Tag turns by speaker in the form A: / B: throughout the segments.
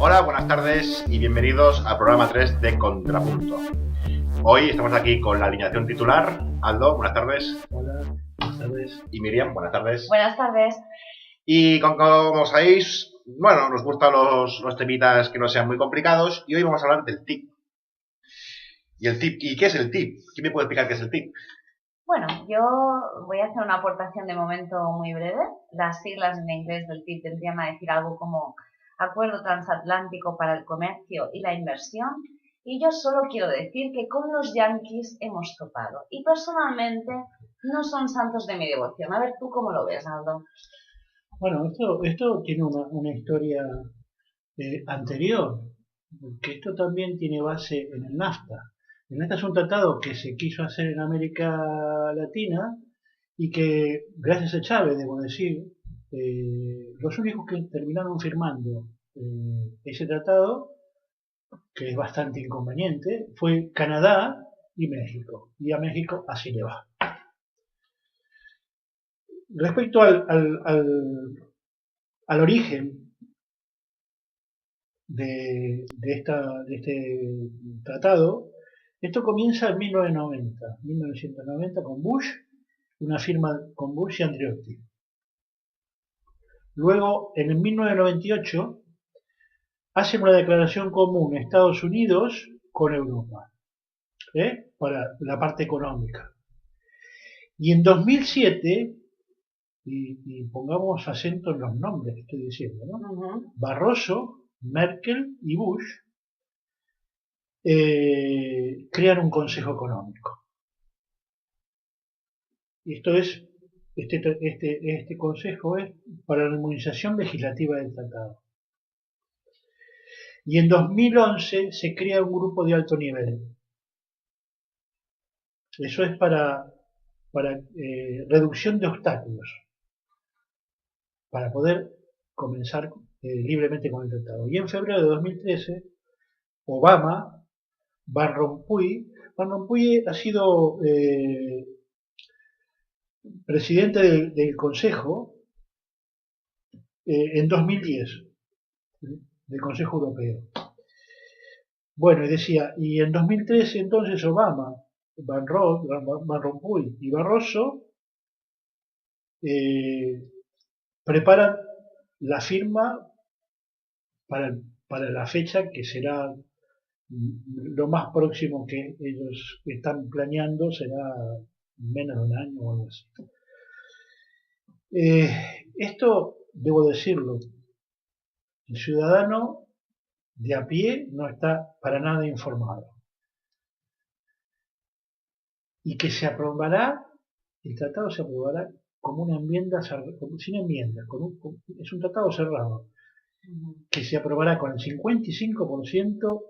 A: Hola, buenas tardes y bienvenidos al programa 3 de Contrapunto. Hoy estamos aquí con la alineación titular. Aldo, buenas tardes.
B: Hola, buenas tardes.
A: Y Miriam, buenas tardes.
C: Buenas tardes.
A: Y como sabéis, bueno, nos gustan los temitas que no sean muy complicados y hoy vamos a hablar del TIP. ¿Y qué es el TIP? ¿Quién me puede explicar qué es el TIP?
C: Bueno, yo voy a hacer una aportación de momento muy breve. Las siglas en inglés del TIP tendrían a decir algo como Acuerdo Transatlántico para el Comercio y la Inversión. Y yo solo quiero decir que con los yanquis hemos topado. Y personalmente no son santos de mi devoción. A ver, ¿tú cómo lo ves, Aldo?
B: Bueno, esto tiene una historia anterior, porque esto también tiene base en el NAFTA. El NAFTA es un tratado que se quiso hacer en América Latina y que, gracias a Chávez, debo decir, los únicos que terminaron firmando ese tratado, que es bastante inconveniente, fue Canadá y México. Y a México así le va. Respecto al origen de este tratado, esto comienza en 1990 con Bush, una firma con Bush y Andreotti. Luego, en el 1998, hacen una declaración común Estados Unidos con Europa, para la parte económica. Y en 2007, y pongamos acento en los nombres que estoy diciendo, ¿no? Barroso, Merkel y Bush crean un consejo económico. Y esto es, este consejo es para la armonización legislativa del tratado. Y en 2011 se crea un grupo de alto nivel. Eso es para reducción de obstáculos, para poder comenzar libremente con el tratado. Y en febrero de 2013, Obama, Van Rompuy ha sido presidente del Consejo en 2010, del Consejo Europeo. Bueno, y decía, y en 2013 entonces Obama, Van Rompuy y Barroso preparan la firma para la fecha que será lo más próximo que ellos están planeando, será menos de un año o algo así. Esto, debo decirlo, el ciudadano de a pie no está para nada informado. Y que se aprobará, el tratado se aprobará como una enmienda, sin enmiendas, es un tratado cerrado, que se aprobará con el 55%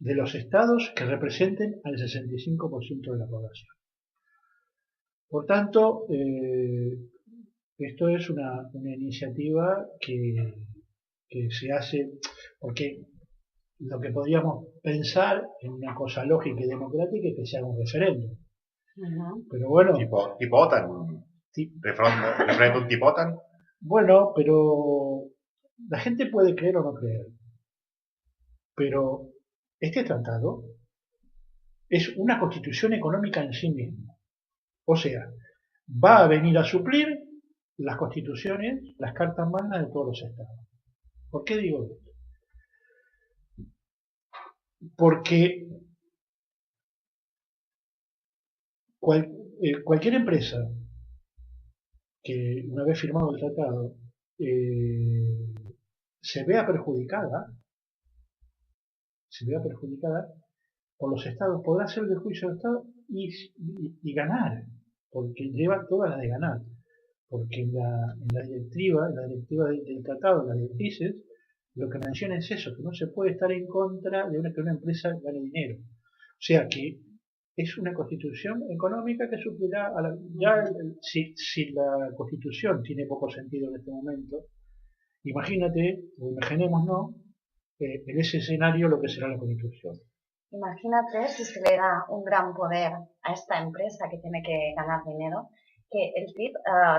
B: de los estados que representen al 65% de la población. Por tanto, esto es una iniciativa que se hace porque lo que podríamos pensar en una cosa lógica y democrática es que se haga un referéndum. Pero bueno.
A: Tipo OTAN. ¿Referéndum tipo OTAN?
B: Bueno, pero la gente puede creer o no creer. Pero este tratado es una constitución económica en sí mismo. O sea, va a venir a suplir las constituciones, las cartas magnas de todos los estados. ¿Por qué digo esto? Porque cualquier empresa que una vez firmado el tratado se vea perjudicada por los estados, podrá hacer el juicio del estado y ganar, porque lleva todas las de ganar. Porque en la directiva del tratado, en las directrices, lo que menciona es eso, que no se puede estar en contra de que una empresa gane dinero. O sea que es una constitución económica que suplirá a si la constitución tiene poco sentido en este momento, imagínate, o imaginémonos, en ese escenario lo que será la constitución.
C: Imagínate si se le da un gran poder a esta empresa que tiene que ganar dinero, que el TIP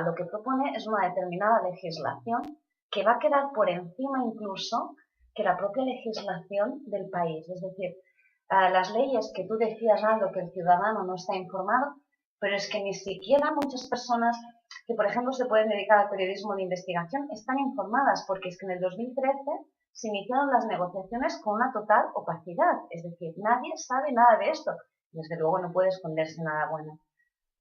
C: lo que propone es una determinada legislación que va a quedar por encima incluso que la propia legislación del país. Es decir, las leyes que tú decías, Aldo, que el ciudadano no está informado, pero es que ni siquiera muchas personas que, por ejemplo, se pueden dedicar al periodismo de investigación están informadas, porque es que en el 2013 se iniciaron las negociaciones con una total opacidad. Es decir, nadie sabe nada de esto. Desde luego no puede esconderse nada bueno.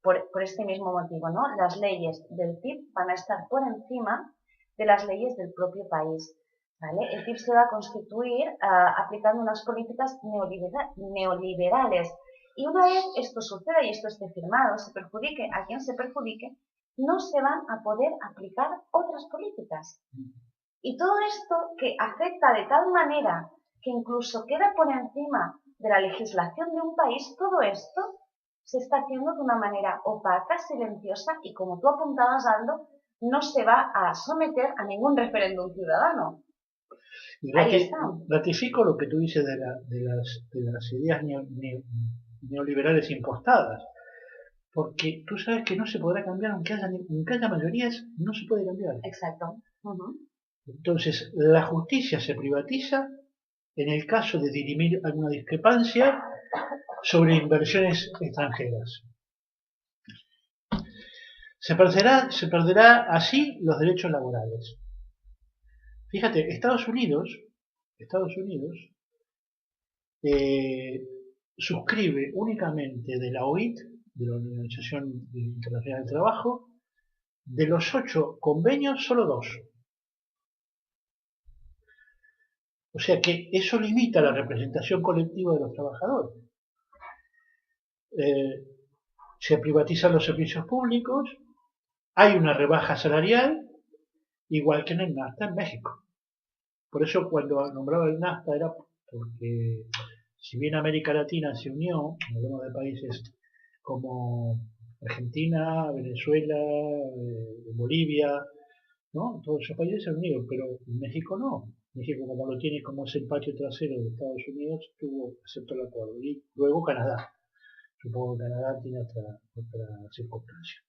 C: Por este mismo motivo, ¿no? Las leyes del TIP van a estar por encima de las leyes del propio país. ¿Vale? El TIP se va a constituir aplicando unas políticas neoliberales. Y una vez esto suceda y esto esté firmado, se perjudique a quien se perjudique, no se van a poder aplicar otras políticas. Y todo esto que afecta de tal manera que incluso queda por encima de la legislación de un país, todo esto se está haciendo de una manera opaca, silenciosa y, como tú apuntabas, Aldo, no se va a someter a ningún referéndum ciudadano.
B: Y
C: Ahí está.
B: ratifico lo que tú dices de las ideas neoliberales impostadas, porque tú sabes que no se podrá cambiar, aunque haya mayorías, no se puede cambiar.
C: Exacto.
B: Entonces, la justicia se privatiza en el caso de dirimir alguna discrepancia sobre inversiones extranjeras. Se perderá así los derechos laborales. Fíjate, Estados Unidos suscribe únicamente de la OIT, de la Organización Internacional del Trabajo, de los 8 convenios, solo 2. O sea que eso limita la representación colectiva de los trabajadores. Se privatizan los servicios públicos, hay una rebaja salarial, igual que en el NAFTA en México. Por eso cuando nombraba el NAFTA era porque, si bien América Latina se unió, hablamos de países como Argentina, Venezuela, Bolivia, ¿no? Todos esos países se han unido, pero México no. México, como lo tiene como es el patio trasero de Estados Unidos, aceptó el acuerdo. Y luego Canadá. Supongo que Canadá tiene otra circunstancia.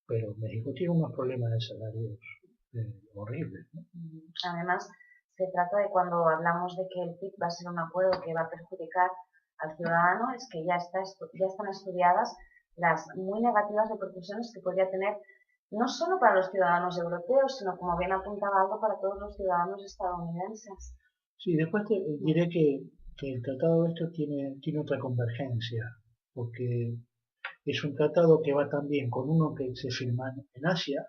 B: Pero México tiene unos problemas de salarios horribles, ¿no?
C: Además, se trata de, cuando hablamos de que el TIP va a ser un acuerdo que va a perjudicar al ciudadano, es que ya están estudiadas las muy negativas repercusiones que podría tener no solo para los ciudadanos europeos, sino, como bien apuntaba Aldo, para todos los ciudadanos estadounidenses.
B: Sí, después te diré que el tratado de esto tiene otra convergencia, porque es un tratado que va también con uno que se firma en Asia,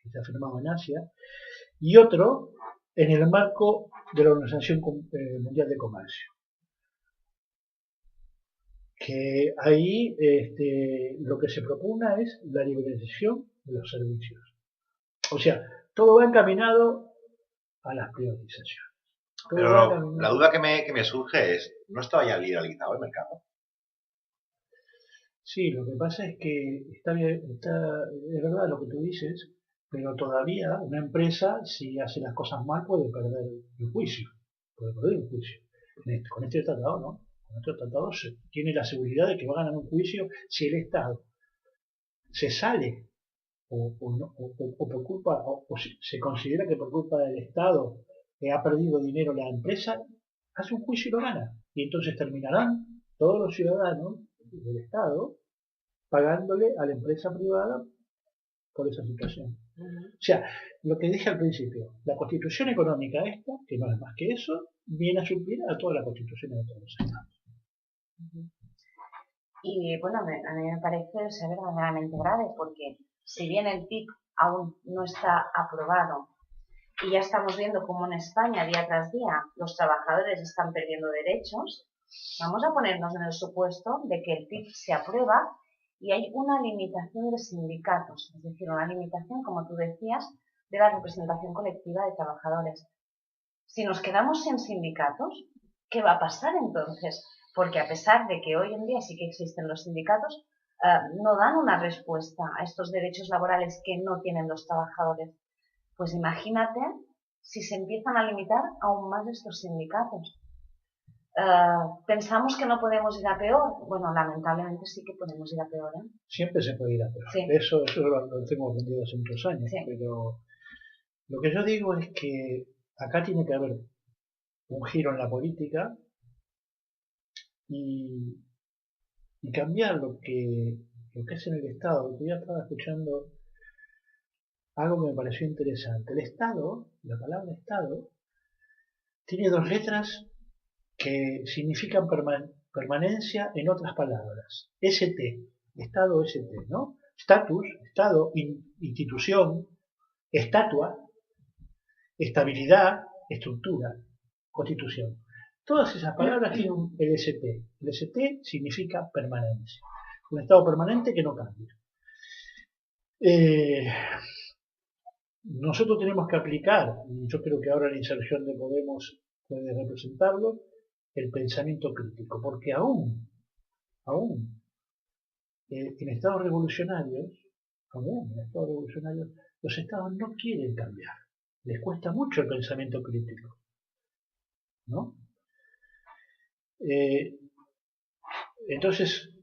B: que se ha firmado en Asia, y otro en el marco de la Organización Mundial de Comercio. Que ahí lo que se propugna es la liberalización de los servicios. O sea, todo va encaminado a las privatizaciones.
A: Pero la duda que me surge es, ¿no estaba ya liberalizado el mercado?
B: Sí, lo que pasa es que es verdad lo que tú dices, pero todavía una empresa, si hace las cosas mal, puede perder el juicio. Con este tratado, ¿no? Con este tratado se tiene la seguridad de que va a ganar un juicio si el Estado se sale o por culpa, o si se considera que por culpa del Estado ha perdido dinero la empresa, hace un juicio y lo gana. Y entonces terminarán todos los ciudadanos del Estado pagándole a la empresa privada por esa situación. O sea, lo que dije al principio, la constitución económica esta, que no es más que eso, viene a suplir a todas las constituciones de todos los estados.
C: Y bueno, a mí me parece ser verdaderamente grave, porque si bien el TIP aún no está aprobado y ya estamos viendo cómo en España día tras día los trabajadores están perdiendo derechos, vamos a ponernos en el supuesto de que el TIP se aprueba y hay una limitación de sindicatos, es decir, una limitación, como tú decías, de la representación colectiva de trabajadores. Si nos quedamos sin sindicatos, ¿qué va a pasar entonces? Porque a pesar de que hoy en día sí que existen los sindicatos, no dan una respuesta a estos derechos laborales que no tienen los trabajadores. Pues imagínate si se empiezan a limitar aún más estos sindicatos. ¿Pensamos que no podemos ir a peor? Bueno, lamentablemente sí que podemos ir a peor, ¿eh?
B: Siempre se puede ir a peor.
C: Sí.
B: Eso lo tengo aprendido hace muchos años.
C: Sí.
B: Pero lo que yo digo es que acá tiene que haber un giro en la política y cambiar lo que es en el Estado. Yo ya estaba escuchando algo que me pareció interesante. El Estado, la palabra Estado, tiene dos letras que significan permanencia en otras palabras. ST, Estado ST, ¿no? Status, Estado, institución, estatua, estabilidad, estructura, constitución. Todas esas palabras tienen el ST. El ST significa permanencia. Un estado permanente que no cambia. Nosotros tenemos que aplicar, y yo creo que ahora la inserción de Podemos puede representarlo, el pensamiento crítico, porque aún en estados revolucionarios, los estados no quieren cambiar, les cuesta mucho el pensamiento crítico, ¿no? Entonces,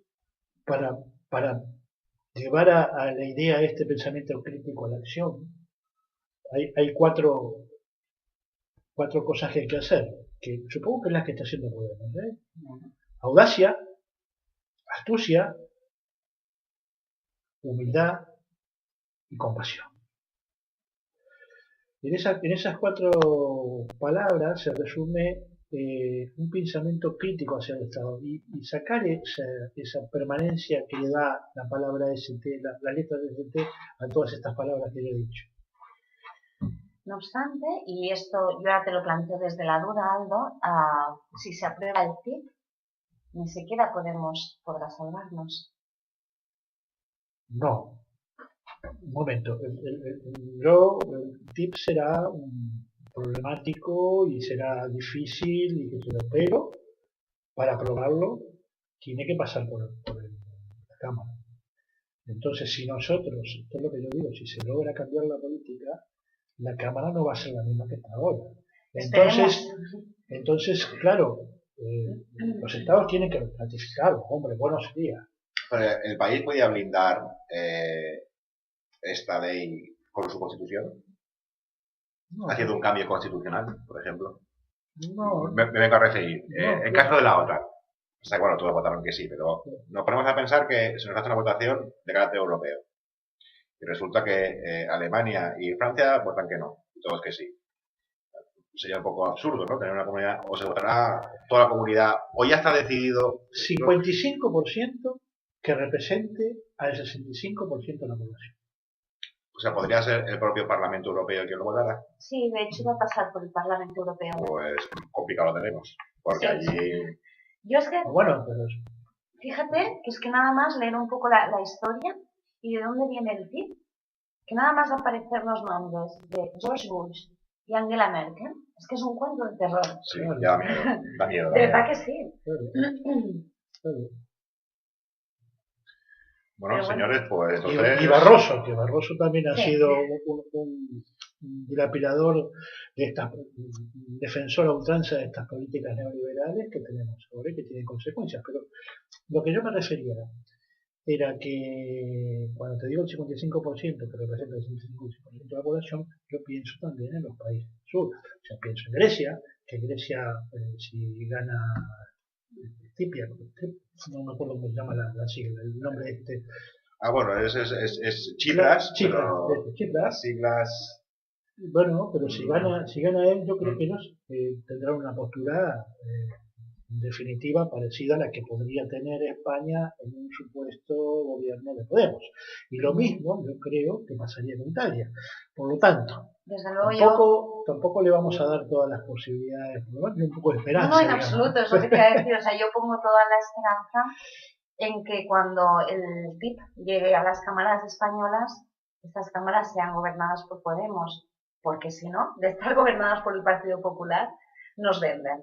B: para llevar a la idea este pensamiento crítico a la acción, hay cuatro cosas que hay que hacer, que supongo que es las que está haciendo Podemos, ¿eh? Audacia, astucia, humildad y compasión. En esas cuatro palabras se resume un pensamiento crítico hacia el Estado y sacar esa permanencia que le da la palabra ST, la letra de ST a todas estas palabras que yo he dicho.
C: No obstante, y esto yo ahora te lo planteo desde la duda, Aldo, si se aprueba el TIP, ni siquiera Podemos podrá salvarnos.
B: No. Un momento. El TIP será problemático y será difícil, pero para aprobarlo tiene que pasar por la Cámara. Entonces, si nosotros, esto es lo que yo digo, si se logra cambiar la política, la Cámara no va a ser la misma que está ahora. Entonces, claro, los estados tienen que ratificarlo. Hombre, bueno sería.
A: Pero el país podía blindar esta ley con su constitución, haciendo un cambio constitucional, por ejemplo.
B: No.
A: Me vengo a referir. En caso de la OTAN, o sea, bueno, todos votaron que sí, pero nos ponemos a pensar que se nos hace una votación de carácter europeo. Y resulta que Alemania y Francia votan que no, y todos que sí. Sería un poco absurdo, ¿no? Tener una comunidad, o se votará toda la comunidad, o ya está decidido.
B: 55% que represente al 65% de la población.
A: O sea, ¿podría ser el propio Parlamento Europeo el que lo votara?
C: Sí, de hecho va a pasar por el Parlamento Europeo.
A: Pues complicado lo tenemos, porque
C: sí,
A: allí...
C: Yo es que...
B: Bueno, pero...
C: Fíjate que es que nada más leer un poco la historia y de dónde viene el TIP, que nada más aparecer los nombres de George Bush y Angela Merkel, es que es un cuento de terror.
A: Sí, ya da miedo, da miedo.
C: De verdad que sí.
B: Claro.
A: Bueno, señores, pues entonces...
B: Y Barroso, que Barroso también ha
C: sí.
B: sido un dilapirador de estas, defensor a ultranza de estas políticas neoliberales que tenemos ahora y que tienen consecuencias. Pero lo que yo me refería era que cuando te digo el 55% que representa el 55% de la población, yo pienso también en los países del sur. O sea, pienso en Grecia, que Grecia, si gana Cipia, no me acuerdo cómo se llama la sigla, el nombre este.
A: Bueno, es Chipras, pero
B: Chipras.
A: las siglas...
B: Bueno, pero si gana él, yo creo que ellos tendrán una postura en definitiva parecida a la que podría tener España en un supuesto gobierno de Podemos. Y lo mismo yo creo que pasaría con Italia. Por lo tanto,
C: desde luego
B: tampoco le vamos a dar todas las posibilidades, por lo menos un poco de esperanza.
C: No, en absoluto, es lo que te iba a decir. O sea, yo pongo toda la esperanza en que cuando el TIP llegue a las cámaras españolas, estas cámaras sean gobernadas por Podemos, porque si no, de estar gobernadas por el Partido Popular, nos venden.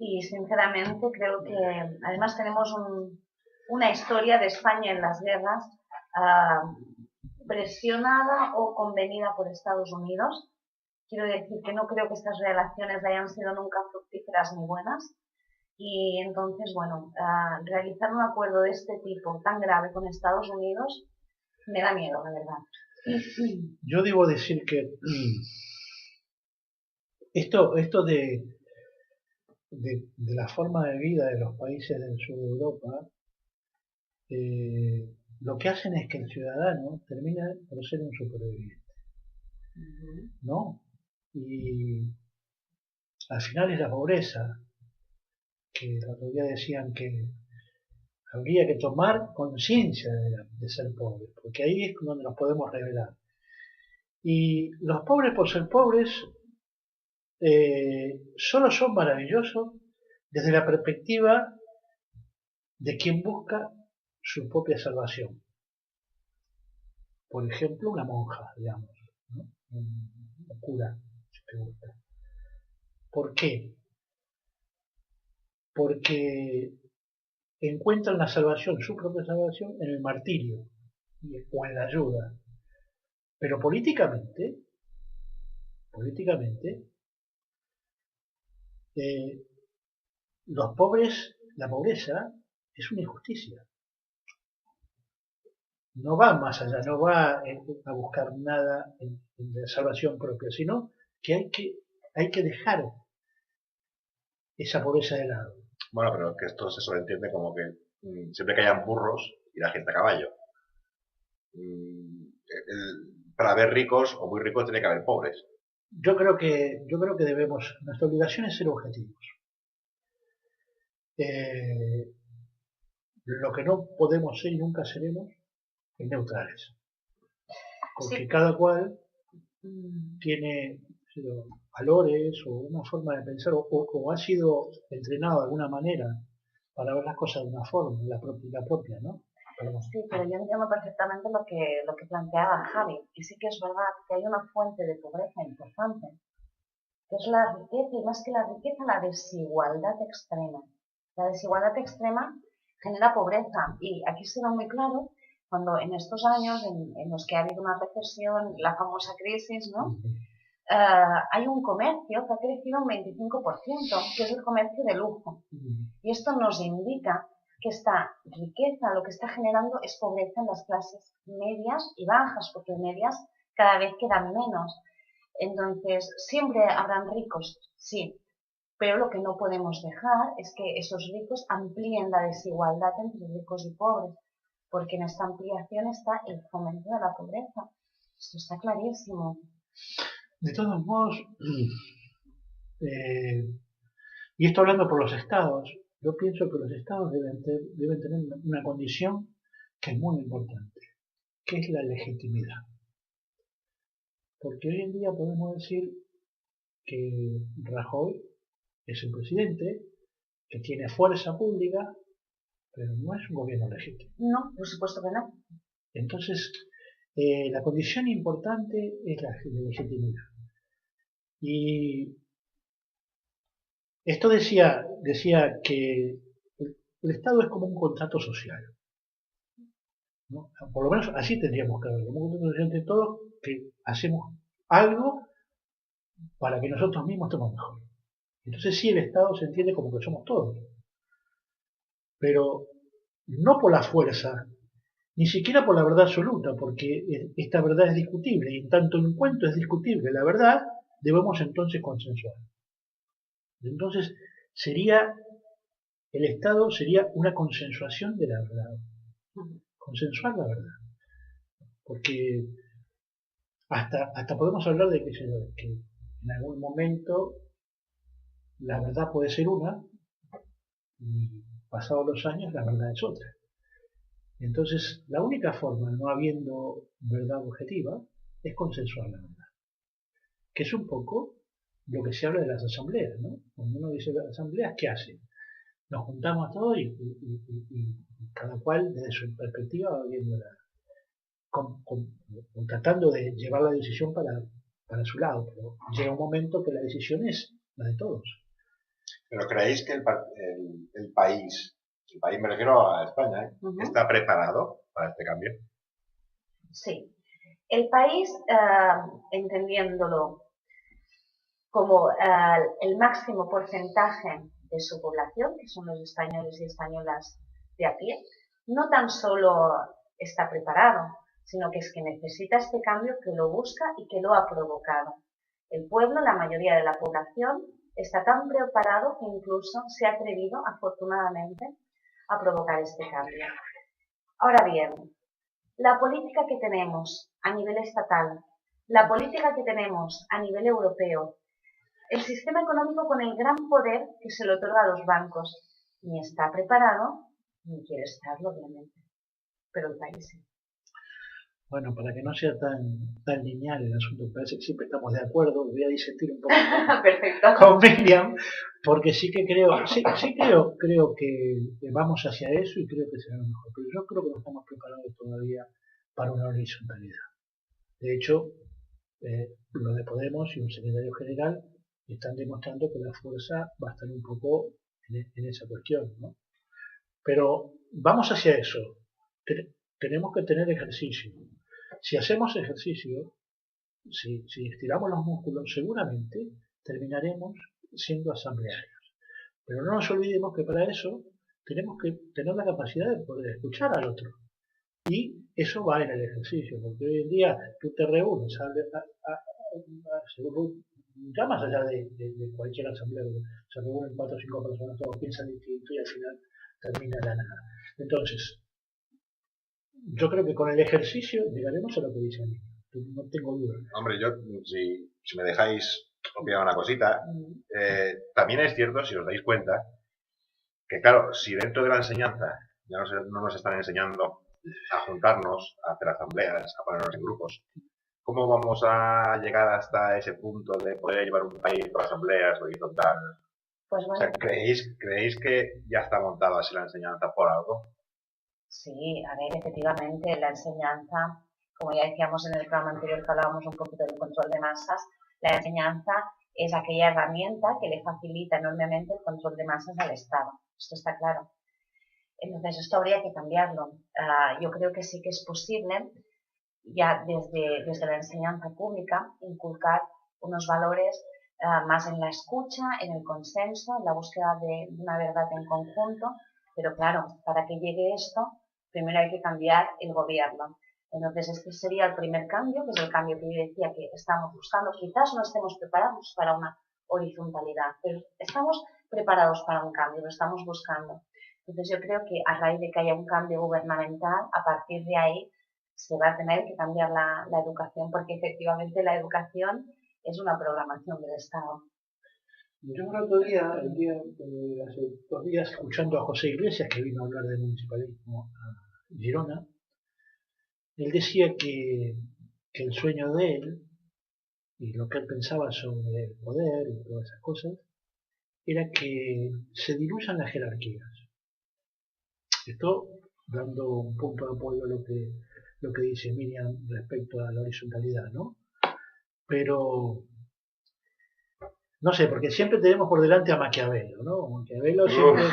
C: Y sinceramente creo que además tenemos una historia de España en las guerras presionada o convenida por Estados Unidos. Quiero decir que no creo que estas relaciones hayan sido nunca fructíferas ni buenas. Y entonces, bueno, realizar un acuerdo de este tipo tan grave con Estados Unidos me da miedo, la verdad.
B: Yo debo decir que esto de de la forma de vida de los países del sur de Europa, lo que hacen es que el ciudadano termina por ser un superviviente, ¿no? Y al final es la pobreza, que el otro día decían que habría que tomar conciencia de ser pobres, porque ahí es donde nos podemos revelar. Y los pobres por ser pobres solo son maravillosos desde la perspectiva de quien busca su propia salvación. Por ejemplo, una monja, digamos, ¿no? Un cura, si te gusta. ¿Por qué? Porque encuentran la salvación, su propia salvación, en el martirio o en la ayuda. Pero políticamente, los pobres, la pobreza es una injusticia. No va más allá, no va a buscar nada en la salvación propia, sino que hay que dejar esa pobreza de lado.
A: Bueno, pero que esto se sobreentiende como que siempre que hayan burros y la gente a caballo. Para haber ricos o muy ricos tiene que haber pobres.
B: Yo creo que debemos, nuestra obligación es ser objetivos. Lo que no podemos ser y nunca seremos es neutrales. Porque sí, cada cual tiene valores o una forma de pensar o ha sido entrenado de alguna manera para ver las cosas de una forma, la propia, ¿no?
C: Perdón. Sí, pero yo entiendo perfectamente lo que planteaba Javi, y sí que es verdad que hay una fuente de pobreza importante, que es la riqueza, y más que la riqueza, la desigualdad extrema. La desigualdad extrema genera pobreza, y aquí se ve muy claro cuando en estos años en los que ha habido una recesión, la famosa crisis, ¿no? Hay un comercio que ha crecido un 25%, que es el comercio de lujo. Y esto nos indica que esta riqueza lo que está generando es pobreza en las clases medias y bajas, porque medias cada vez quedan menos. Entonces, siempre habrán ricos, sí, pero lo que no podemos dejar es que esos ricos amplíen la desigualdad entre ricos y pobres, porque en esta ampliación está el fomento de la pobreza. Esto está clarísimo.
B: De todos modos, y esto hablando por los estados, yo pienso que los estados deben tener una condición que es muy importante, que es la legitimidad. Porque hoy en día podemos decir que Rajoy es un presidente que tiene fuerza pública, pero no es un gobierno legítimo.
C: No, por supuesto que no.
B: Entonces, la condición importante es la legitimidad. Y esto decía que el Estado es como un contrato social, ¿no? Por lo menos así tendríamos que verlo, como un contrato social entre todos, que hacemos algo para que nosotros mismos estemos mejor. Entonces sí, el Estado se entiende como que somos todos, pero no por la fuerza, ni siquiera por la verdad absoluta, porque esta verdad es discutible, y en tanto en cuanto es discutible la verdad, debemos entonces consensuar. Entonces el Estado sería una consensuación de la verdad, consensuar la verdad, porque hasta podemos hablar de que en algún momento la verdad puede ser una, y pasados los años la verdad es otra. Entonces, la única forma, no habiendo verdad objetiva, es consensuar la verdad. Que es un poco lo que se habla de las asambleas, ¿no? Cuando uno dice las asambleas, ¿qué hacen? Nos juntamos todos y cada cual desde su perspectiva va viendo tratando de llevar la decisión para su lado, pero llega un momento que la decisión es la de todos.
A: ¿Pero creéis que el país me refiero a España, está preparado para este cambio?
C: Sí. El país, entendiéndolo como el máximo porcentaje de su población, que son los españoles y españolas de a pie, no tan solo está preparado, sino que es que necesita este cambio, que lo busca y que lo ha provocado. El pueblo, la mayoría de la población, está tan preparado que incluso se ha atrevido, afortunadamente, a provocar este cambio. Ahora bien, la política que tenemos a nivel estatal, la política que tenemos a nivel europeo, el sistema económico con el gran poder que se le otorga a los bancos, ni está preparado, ni quiere estarlo, obviamente. Pero el país sí.
B: Bueno, para que no sea tan lineal el asunto, parece que siempre estamos de acuerdo, voy a disentir un poco
C: Perfecto.
B: con Miriam, porque sí que creo que vamos hacia eso y creo que será lo mejor, pero yo creo que no estamos preparados todavía para una horizontalidad. De hecho, lo de Podemos y un secretario general están demostrando que la fuerza va a estar un poco en esa cuestión, ¿no? Pero vamos hacia eso. Tenemos que tener ejercicio. Si hacemos ejercicio, si estiramos los músculos, seguramente terminaremos siendo asamblearios. Pero no nos olvidemos que para eso tenemos que tener la capacidad de poder escuchar al otro. Y eso va en el ejercicio, porque hoy en día tú te reúnes, ya más allá de cualquier asamblea, se reúnen 4 o 5 personas, todos piensan distinto y al final termina la nada. Entonces, yo creo que con el ejercicio llegaremos a lo que dice a mí, no tengo duda.
A: Hombre, yo, si me dejáis opinar una cosita, también es cierto, si os dais cuenta, que claro, si dentro de la enseñanza ya no nos están enseñando a juntarnos, a hacer asambleas, a ponernos en grupos, ¿cómo vamos a llegar hasta ese punto de poder llevar un país por asambleas horizontal?
C: Pues bueno.
A: O sea, ¿creéis que ya está montada así la enseñanza por algo?
C: Sí, a ver, efectivamente, la enseñanza, como ya decíamos en el programa anterior que hablábamos un poquito del control de masas, la enseñanza es aquella herramienta que le facilita enormemente el control de masas al Estado. Esto está claro. Entonces, esto habría que cambiarlo. Yo creo que sí que es posible, ya desde la enseñanza pública, inculcar unos valores más en la escucha, en el consenso, en la búsqueda de una verdad en conjunto. Pero claro, para que llegue esto, primero hay que cambiar el gobierno. Entonces, este sería el primer cambio, que es el cambio que yo decía que estamos buscando. Quizás no estemos preparados para una horizontalidad, pero estamos preparados para un cambio, lo estamos buscando. Entonces, yo creo que a raíz de que haya un cambio gubernamental, a partir de ahí se va a tener que cambiar la educación, porque efectivamente la educación es una programación del Estado.
B: Yo el otro día, hace 2 días, escuchando a José Iglesias, que vino a hablar de municipalismo a Girona, él decía que el sueño de él, y lo que él pensaba sobre el poder y todas esas cosas, era que se diluyan las jerarquías. Esto dando un punto de apoyo a lo que dice Miriam respecto a la horizontalidad, ¿no? Pero no sé, porque siempre tenemos por delante a Maquiavelo, ¿no? Maquiavelo siempre...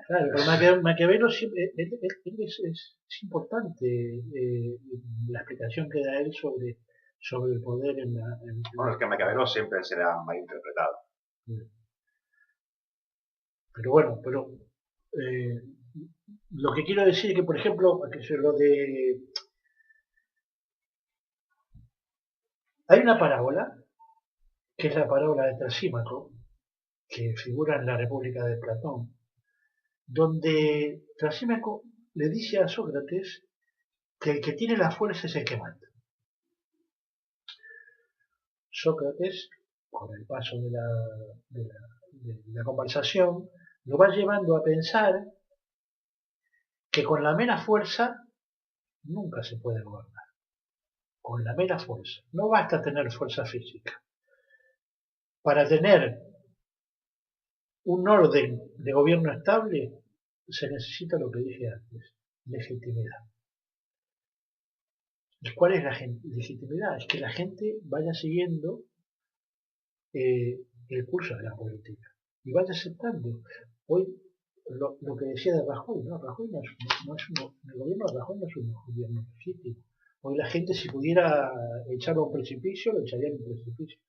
B: Claro, pero Maquiavelo siempre... Es importante la explicación que da él sobre el poder en la...
A: Bueno, es que Maquiavelo siempre será mal interpretado.
B: Pero bueno, lo que quiero decir es que, por ejemplo, hay una parábola, que es la parábola de Trasímaco, que figura en la República de Platón, donde Trasímaco le dice a Sócrates que el que tiene la fuerza es el que manda. Sócrates, con el paso de la conversación, lo va llevando a pensar que con la mera fuerza nunca se puede gobernar. Con la mera fuerza. No basta tener fuerza física. Para tener un orden de gobierno estable se necesita lo que dije antes, legitimidad. ¿Y cuál es la legitimidad? Es que la gente vaya siguiendo el curso de la política y vaya aceptando. Hoy lo que decía de Rajoy, ¿no? Rajoy el gobierno de Rajoy no es un gobierno legítimo. Hoy la gente, si pudiera echarlo a un precipicio, lo echaría a un precipicio.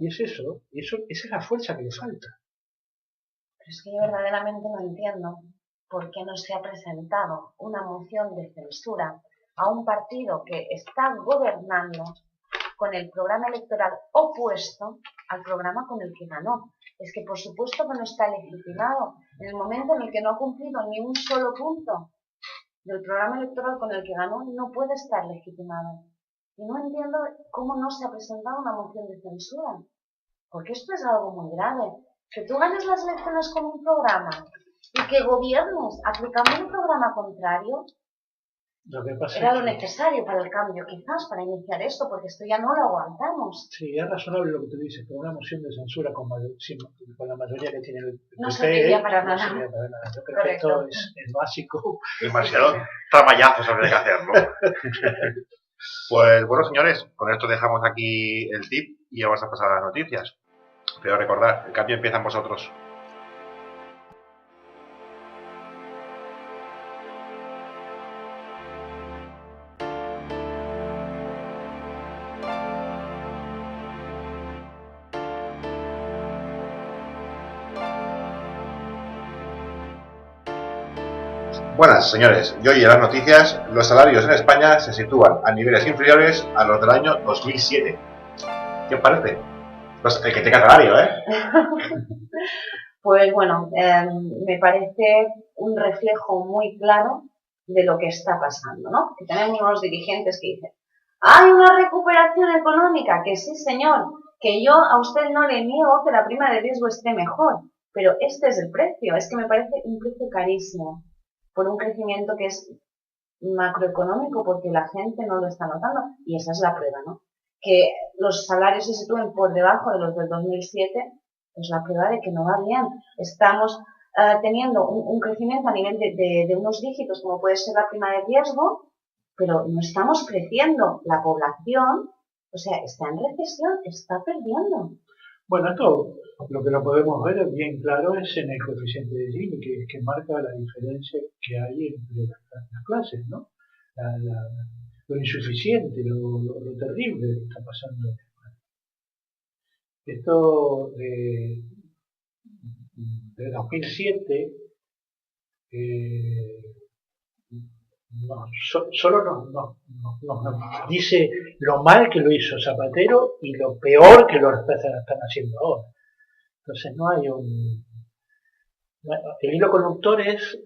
B: Y es eso, esa es la fuerza que le falta.
C: Pero es que yo verdaderamente no entiendo por qué no se ha presentado una moción de censura a un partido que está gobernando con el programa electoral opuesto al programa con el que ganó. Es que por supuesto que no está legitimado. En el momento en el que no ha cumplido ni un solo punto del programa electoral con el que ganó, no puede estar legitimado. Y no entiendo cómo no se ha presentado una moción de censura. Porque esto es algo muy grave. Que tú ganes las elecciones con un programa y que gobiernes aplicando un programa contrario,
B: Lo que pasa
C: era
B: es
C: lo
B: que,
C: necesario para el cambio, quizás, para iniciar esto, porque esto ya no lo aguantamos.
B: sí, es razonable lo que tú dices, pero una moción de censura con la mayoría que tiene el
C: No
B: PP,
C: serviría para
B: no
C: nada.
B: serviría para nada. Yo creo
C: Correcto.
B: que esto es básico.
A: Demasiado tramayazos habría que hacer, ¿no? Pues bueno, señores, con esto dejamos aquí el tip y vamos a pasar a las noticias. Pero recordad, el cambio empieza en vosotros. Buenas, señores. Y hoy en las noticias, los salarios en España se sitúan a niveles inferiores a los del año 2007. ¿Qué os parece? Pues el que tenga salario, ¿eh?
C: Pues bueno, me parece un reflejo muy claro de lo que está pasando, ¿no? Que tenemos unos dirigentes que dicen, hay una recuperación económica, que sí, señor, que yo a usted no le niego que la prima de riesgo esté mejor, pero este es el precio, es que me parece un precio carísimo por un crecimiento que es macroeconómico, porque la gente no lo está notando, y esa es la prueba, ¿no? Que los salarios se sitúen por debajo de los del 2007 es la prueba de que no va bien. Estamos teniendo un crecimiento a nivel de unos dígitos, como puede ser la prima de riesgo, pero no estamos creciendo. La población, o sea, está en recesión, está perdiendo.
B: Bueno, esto lo que lo podemos ver bien claro es en el coeficiente de Gini, que marca la diferencia que hay entre las clases, ¿no? Lo insuficiente, lo terrible que está pasando. Esto de 2007 solo nos dice lo mal que lo hizo Zapatero y lo peor que lo están haciendo ahora. Entonces no hay el hilo conductor es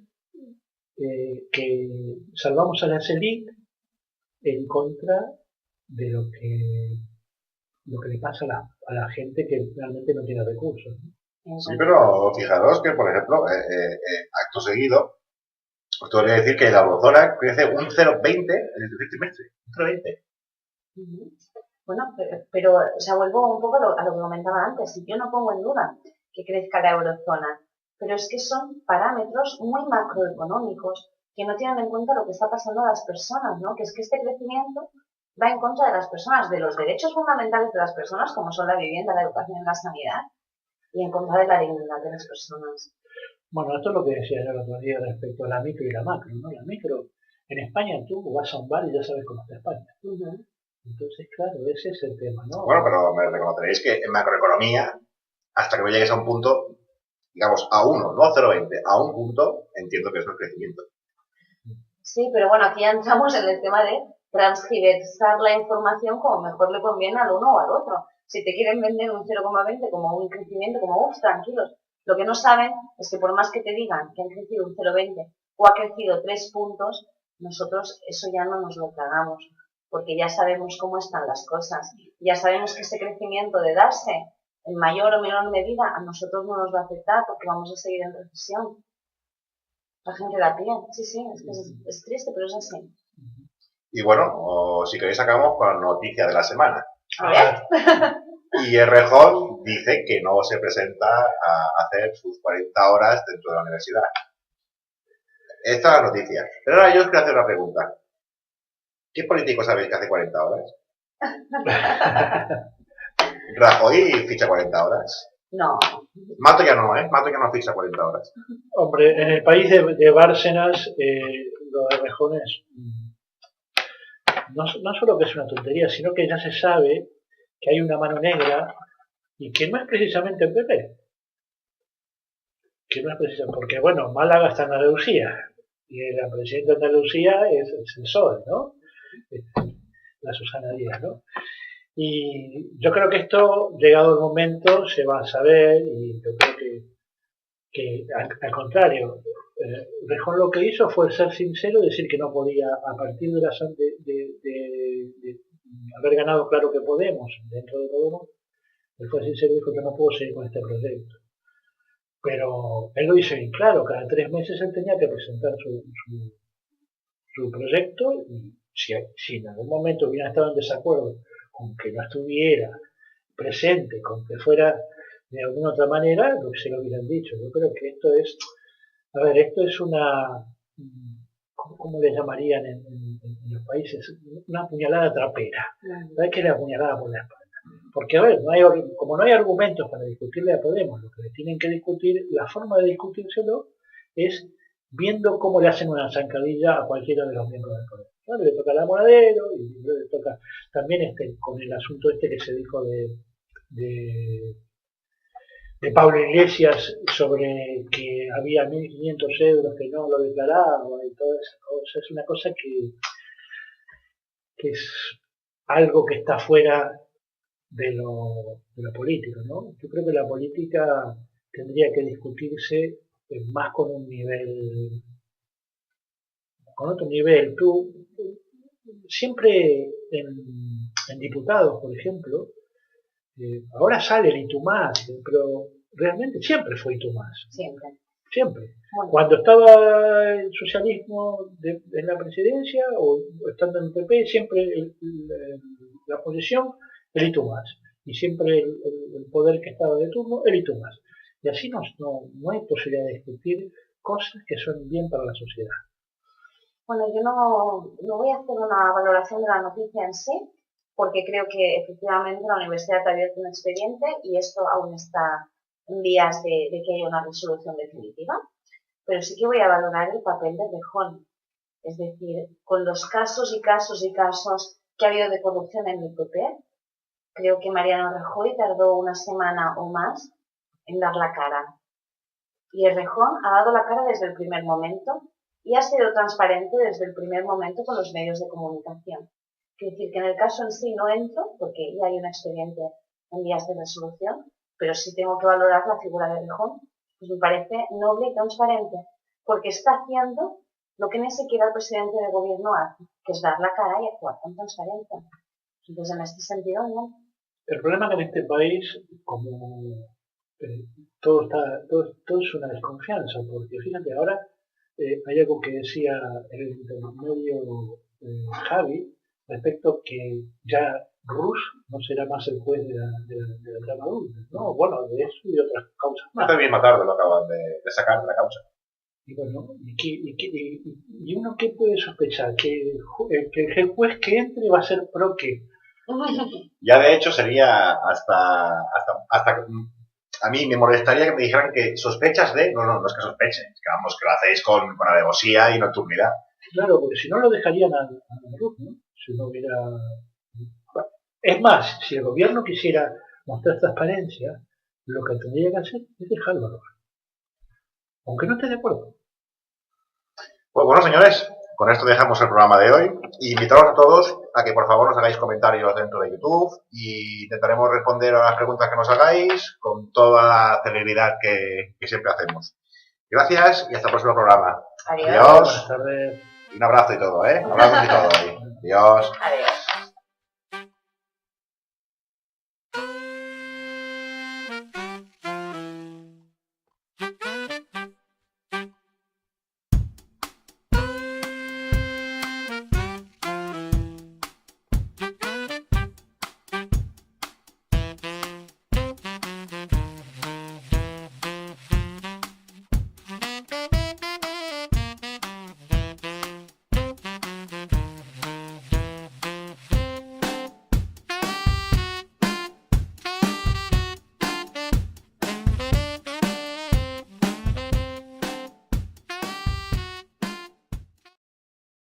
B: que salvamos a la élite en contra de lo que le pasa a la gente que realmente no tiene recursos, ¿no?
A: Sí, pero fijaros que, por ejemplo, acto seguido, os tengo que decir que la eurozona crece un 0,20 en el tercer trimestre. Un 0,20.
C: Bueno, pero o sea, vuelvo un poco a lo que comentaba antes. Si yo no pongo en duda que crezca la eurozona, pero es que son parámetros muy macroeconómicos que no tienen en cuenta lo que está pasando a las personas, ¿no? Que es que este crecimiento va en contra de las personas, de los derechos fundamentales de las personas, como son la vivienda, la educación y la sanidad, y en contra de la dignidad de las personas.
B: Bueno, esto es lo que decía yo el otro día respecto a la micro y la macro, ¿no? La micro, en España tú vas a un bar y ya sabes cómo está España. Entonces, claro, ese es el tema, ¿no?
A: Bueno, pero me reconoceréis que en macroeconomía, hasta que no llegues a un punto, digamos, a 1, no a 0,20, a un punto, entiendo que eso es crecimiento.
C: Sí, pero bueno, aquí ya entramos en el tema de transgiversar la información como mejor le conviene al uno o al otro. Si te quieren vender un 0,20 como un crecimiento, como, tranquilos. Lo que no saben es que por más que te digan que han crecido un 0,20 o ha crecido 3 puntos, nosotros eso ya no nos lo tragamos, porque ya sabemos cómo están las cosas. Ya sabemos que ese crecimiento de darse en mayor o menor medida a nosotros no nos va a afectar porque vamos a seguir en recesión. La gente de a pie, sí, es triste, pero es así.
A: Y bueno, si queréis acabamos con la noticia de la semana.
C: A ver.
A: Y Errejón dice que no se presenta a hacer sus 40 horas dentro de la universidad. Esta es la noticia. Pero ahora yo os quiero hacer una pregunta. ¿Qué político sabéis que hace 40 horas? ¿Rajoy ficha 40 horas?
C: No.
A: Mato ya no, ¿eh? Mato ya no ficha 40 horas.
B: Hombre, en el país de Bárcenas, lo de Rejones, no solo que es una tontería, sino que ya se sabe que hay una mano negra y que no es precisamente el PP. Que no es precisamente, porque bueno, Málaga está en Andalucía y la presidenta de Andalucía es el PSOE, ¿no? La Susana Díaz, ¿no? Y yo creo que esto, llegado el momento, se va a saber, y yo creo que al contrario, Rejón lo que hizo fue ser sincero, decir que no podía, a partir de haber ganado Claro que Podemos, dentro de Podemos, él fue sincero y dijo que no puedo seguir con este proyecto. Pero él lo dice bien claro, cada 3 meses él tenía que presentar su proyecto, y si en algún momento hubiera estado en desacuerdo con que no estuviera presente, con que fuera de alguna otra manera, lo que se lo hubieran dicho. Yo creo que esto es, a ver, esto es una, ¿cómo le llamarían en los países? Una puñalada trapera. ¿Sabes qué es la puñalada por la espalda? Porque, a ver, como no hay argumentos para discutirle a Podemos, lo que le tienen que discutir, la forma de discutírselo es viendo cómo le hacen una zancadilla a cualquiera de los miembros del poder. Claro, le toca a la Monedero, y le toca también con el asunto que se dijo de Pablo Iglesias sobre que había 1.500 euros que no lo declaraba y toda esa cosa. Es una cosa que es algo que está fuera de lo político, ¿no? Yo creo que la política tendría que discutirse más con un nivel, con otro nivel. Tú, siempre en diputados, por ejemplo, ahora sale el Itumás, pero realmente siempre fue Itumás. Siempre. Bueno. Cuando estaba el socialismo en la presidencia o estando en el PP, siempre la oposición, el Itumás. Y siempre el poder que estaba de turno, el Itumás. Y así no hay posibilidad de discutir cosas que son bien para la sociedad.
C: Bueno, yo no voy a hacer una valoración de la noticia en sí, porque creo que efectivamente la universidad ha abierto un expediente y esto aún está en vías de que haya una resolución definitiva. Pero sí que voy a valorar el papel de Rejón. Es decir, con los casos y casos y casos que ha habido de corrupción en el PP, creo que Mariano Rajoy tardó una semana o más en dar la cara. Y el Rejón ha dado la cara desde el primer momento y ha sido transparente desde el primer momento con los medios de comunicación. Es decir, que en el caso en sí no entro, porque ya hay un expediente en vías de resolución, pero sí tengo que valorar la figura de Rejón, pues me parece noble y transparente, porque está haciendo lo que ni siquiera el presidente del gobierno hace, que es dar la cara y actuar con transparencia. Entonces, en este sentido, no.
B: El problema es que en este país, como todo es una desconfianza, porque fíjate, ahora hay algo que decía el intermedio Javi, respecto que ya Rus no será más el juez de la trama adulta, ¿no? Bueno, de eso y de otras causas más.
A: Esta misma tarde lo acaban de sacar de la causa.
B: Y bueno, ¿y uno qué puede sospechar? ¿Que el juez que entre va a ser pro qué?
A: Ya de hecho sería hasta a mí me molestaría que me dijeran que sospechas de... No es que sospechen, es que vamos, que lo hacéis con alevosía y nocturnidad.
B: Claro, porque si no lo dejarían a Rus, ¿no? Si no hubiera... Es más, si el gobierno quisiera mostrar transparencia, lo que tendría que hacer es dejarlo. Aunque no esté de acuerdo.
A: Pues bueno, señores, con esto dejamos el programa de hoy. Invitaros a todos a que por favor nos hagáis comentarios dentro de YouTube y intentaremos responder a las preguntas que nos hagáis con toda la celeridad que siempre hacemos. Gracias y hasta el próximo programa.
C: Adiós.
A: Adiós.
B: Buenas tardes.
A: Y un abrazo y todo, ¿eh? Abrazos y todo ahí. Adiós.
C: Adiós.